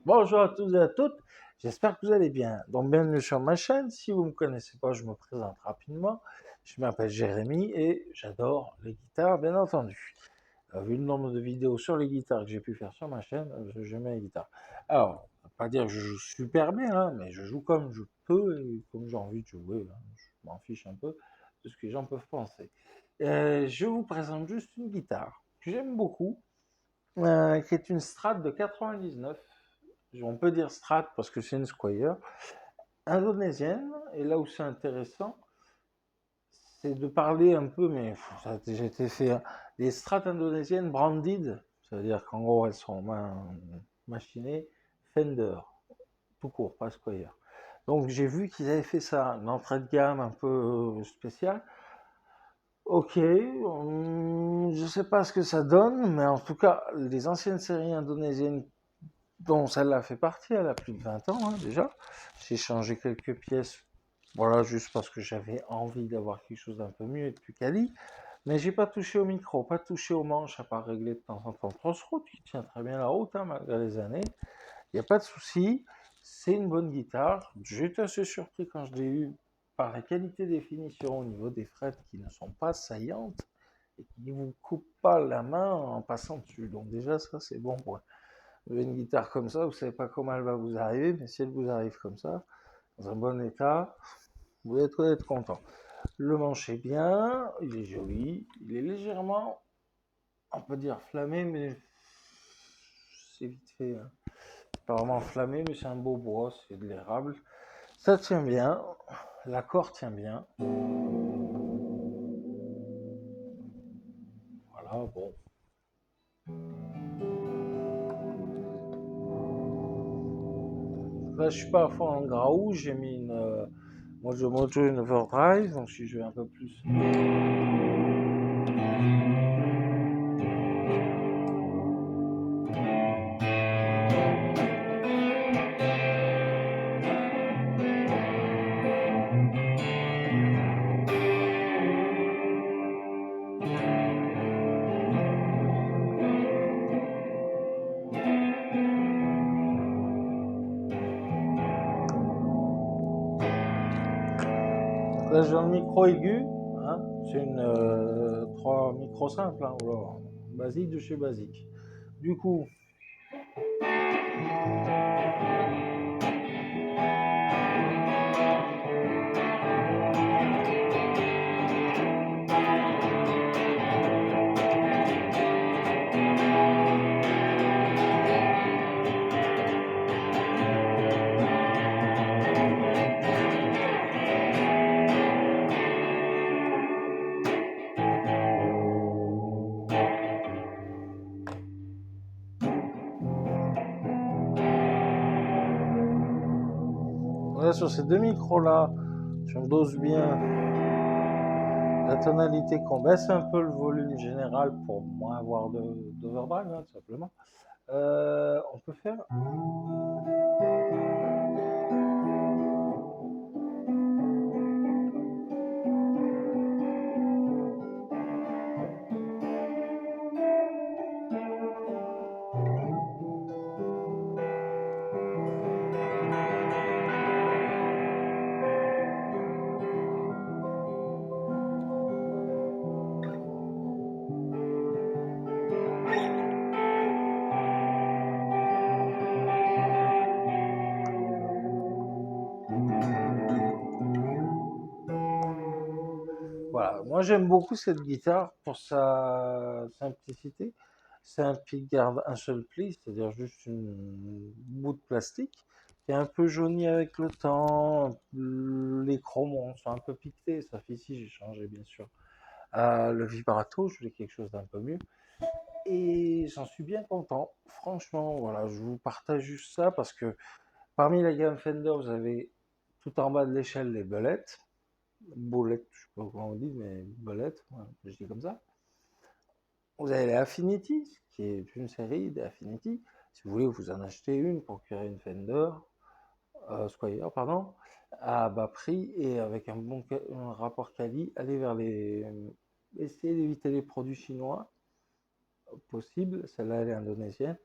Bonjour à tous et à toutes, j'espère que vous allez bien. Donc bienvenue sur ma chaîne, si vous ne me connaissez pas, je me présente rapidement. Je m'appelle Jérémy et j'adore les guitares, bien entendu. Vu le nombre de vidéos sur les guitares que j'ai pu faire sur ma chaîne, j'aime les guitares. Alors, on va pas dire que je joue super bien, hein, mais je joue comme je peux et comme j'ai envie de jouer, hein. Je m'en fiche un peu de ce que les gens peuvent penser. Je vous présente juste une guitare que j'aime beaucoup, qui est une Strat de 99. On peut dire Strat parce que c'est une Squier indonésienne. Et là où c'est intéressant, c'est de parler un peu, mais ça a déjà été fait, hein, les Strats indonésiennes branded, ça veut dire qu'en gros elles sont machinées Fender, tout court, pas Squier. Donc j'ai vu qu'ils avaient fait ça, une entrée de gamme un peu spéciale. Ok, je sais pas ce que ça donne, mais en tout cas, les anciennes séries indonésiennes dont celle-là fait partie, elle a plus de 20 ans, hein, déjà. J'ai changé quelques pièces, voilà, juste parce que j'avais envie d'avoir quelque chose d'un peu mieux et de plus quali. Mais j'ai pas touché au micro, pas touché aux manches, à part régler de temps en temps Crossroad, qui tient très bien la route, hein, malgré les années. Il n'y a pas de souci, c'est une bonne guitare. J'étais assez surpris quand je l'ai eu par la qualité des finitions au niveau des frettes qui ne sont pas saillantes et qui ne vous coupent pas la main en passant dessus. Donc déjà, ça, c'est bon point. Vous avez une guitare comme ça, vous savez pas comment elle va vous arriver, mais si elle vous arrive comme ça, dans un bon état, vous allez être content. Le manche est bien, il est joli, il est légèrement, on peut dire flammé, mais c'est vite fait, hein. C'est pas vraiment flammé, mais c'est un beau bois, c'est de l'érable. Ça tient bien, l'accord tient bien. Voilà, bon. Là, je suis pas à fond en graou, j'ai mis une Mojo une overdrive, donc si je vais un peu plus. Là, j'ai un micro aigu, hein, c'est une 3 micros simples, hein, alors, basique de chez basique. Du coup, là, sur ces deux micros-là, si on dose bien la tonalité, qu'on baisse un peu le volume général pour moins avoir d'overdrive, hein, tout simplement, on peut faire. Voilà, moi j'aime beaucoup cette guitare pour sa simplicité. C'est un pickguard, un seul pli, c'est-à-dire juste une bout de plastique qui est un peu jauni avec le temps. Les chromons sont un peu piquetés, ça fait ici, j'ai changé bien sûr Le vibrato, je voulais quelque chose d'un peu mieux. Et j'en suis bien content. Franchement, voilà, je vous partage juste ça parce que parmi la gamme Fender, vous avez tout en bas de l'échelle les belettes. Boulettes, je sais pas comment on dit, mais belettes, ouais, je dis comme ça. Vous avez les Affinity, qui est une série d'Affinity. Si vous voulez, vous en achetez une, procurer une Fender, Squire, pardon, à bas prix et avec un rapport quali, allez vers les. Essayez d'éviter les produits chinois, possible. Celle-là, elle est indonésienne.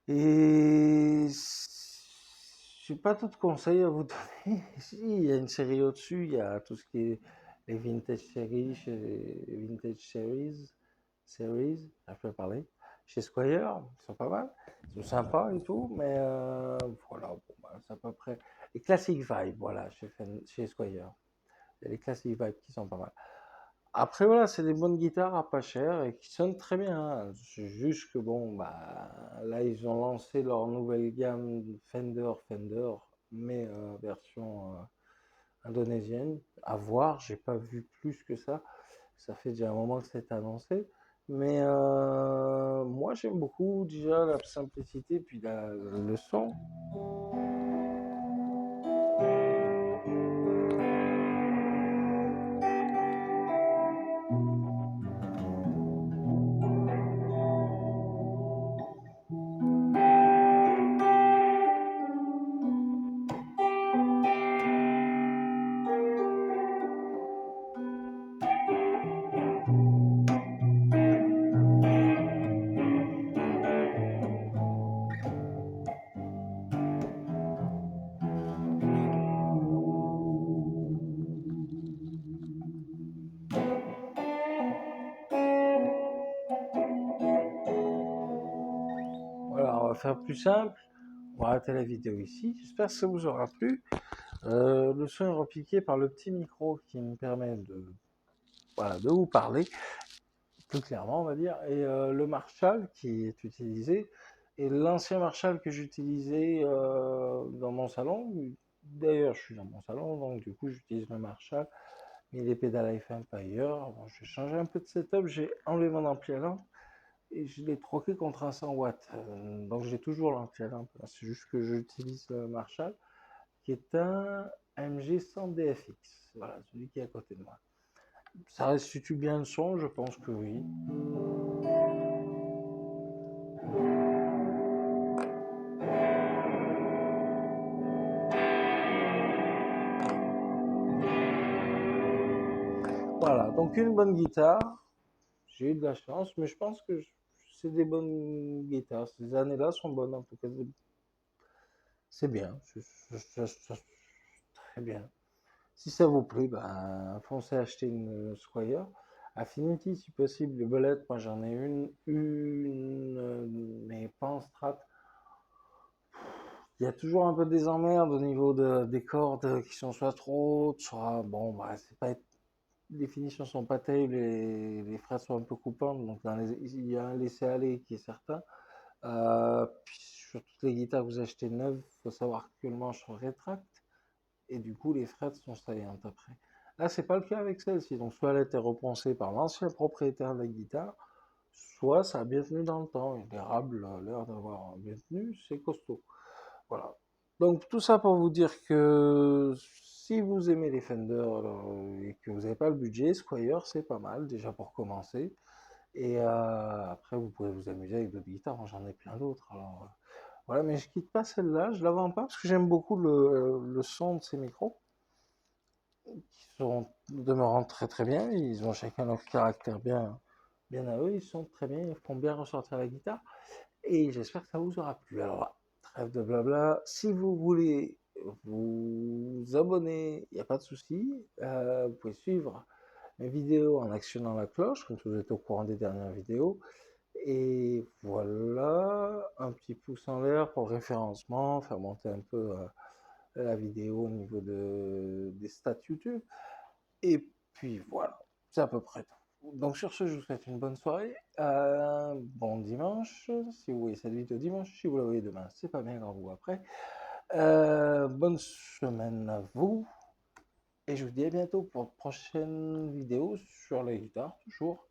Et je n'ai pas tout de conseils à vous donner. Si, il y a une série au-dessus, il y a tout ce qui est les Vintage Series, je peux parler, chez Squire, ils sont pas mal, ils sont sympas et tout, mais voilà, bon, bah, c'est à peu près. Les Classic Vibe, voilà, chez Squire. Il y a les Classic Vibe qui sont pas mal. Après, voilà, c'est des bonnes guitares à pas cher et qui sonnent très bien, hein. C'est juste que bon, bah, là, ils ont lancé leur nouvelle gamme Fender, mais version indonésienne. À voir, j'ai pas vu plus que ça. Ça fait déjà un moment que c'est annoncé. Mais moi, j'aime beaucoup déjà la simplicité, puis le son. Voilà, on va faire plus simple. On va arrêter la vidéo ici. J'espère que ça vous aura plu. Le son est repiqué par le petit micro qui me permet voilà, de vous parler plus clairement, on va dire. Et le Marshall qui est utilisé est l'ancien Marshall que j'utilisais dans mon salon. D'ailleurs, je suis dans mon salon, donc du coup, j'utilise le Marshall. Mais les pédales FM Empire, bon, j'ai changé un peu de setup, j'ai enlevé mon ampli à lampe et je l'ai troqué contre un 100 watts. Donc j'ai toujours l'ampli à lampe. C'est juste que j'utilise le Marshall qui est un MG 100 DFX. Voilà, celui qui est à côté de moi. Ça restitue bien le son, je pense que oui. Voilà, donc une bonne guitare. J'ai eu de la chance, mais je pense que c'est des bonnes guitares. Ces années-là sont bonnes en tout cas. C'est bien, très bien. Si ça vous plaît, ben, foncez acheter une Squire. Affinity, si possible, les bolettes, moi j'en ai mais pas en strat. Il y a toujours un peu des emmerdes au niveau des cordes qui sont soit trop hautes, soit bon, bah, c'est pas, les finitions sont pas terribles, les frettes sont un peu coupantes, donc il y a un laisser-aller qui est certain. Puis sur toutes les guitares que vous achetez neuves, il faut savoir que le manche se rétracte et du coup les frettes sont saillantes après. Là, c'est pas le cas avec celle-ci, donc soit elle a été repensée par l'ancien propriétaire de la guitare, soit ça a bien tenu dans le temps. Et l'érable a l'air d'avoir bien tenu, c'est costaud. Voilà. Donc tout ça pour vous dire que si vous aimez les Fender et que vous n'avez pas le budget, Squire c'est pas mal déjà pour commencer. Et après vous pouvez vous amuser avec d'autres guitares, moi j'en ai plein d'autres. Alors voilà, mais je quitte pas celle-là, je la vends pas parce que j'aime beaucoup le son de ces micros qui sont demeurant très très bien. Ils ont chacun leur caractère bien à eux, ils sont très bien, ils font bien ressortir la guitare. Et j'espère que ça vous aura plu. Alors, trêve de blabla. Si vous voulez vous abonner, il n'y a pas de souci. Vous pouvez suivre mes vidéos en actionnant la cloche, comme ça vous êtes au courant des dernières vidéos. Et voilà, un petit pouce en l'air pour le référencement, faire monter un peu la vidéo au niveau des stats YouTube. Et puis voilà, c'est à peu près tout. Donc sur ce, je vous souhaite une bonne soirée, bon dimanche, si vous voyez cette vidéo dimanche, si vous la voyez demain, c'est pas bien grave ou après. Bonne semaine à vous, Et je vous dis à bientôt pour une prochaine vidéo sur la guitare, toujours.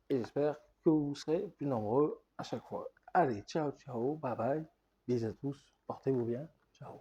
Et j'espère que vous serez plus nombreux à chaque fois. Allez, ciao, ciao, bye bye. Bisous à tous, portez-vous bien. Ciao.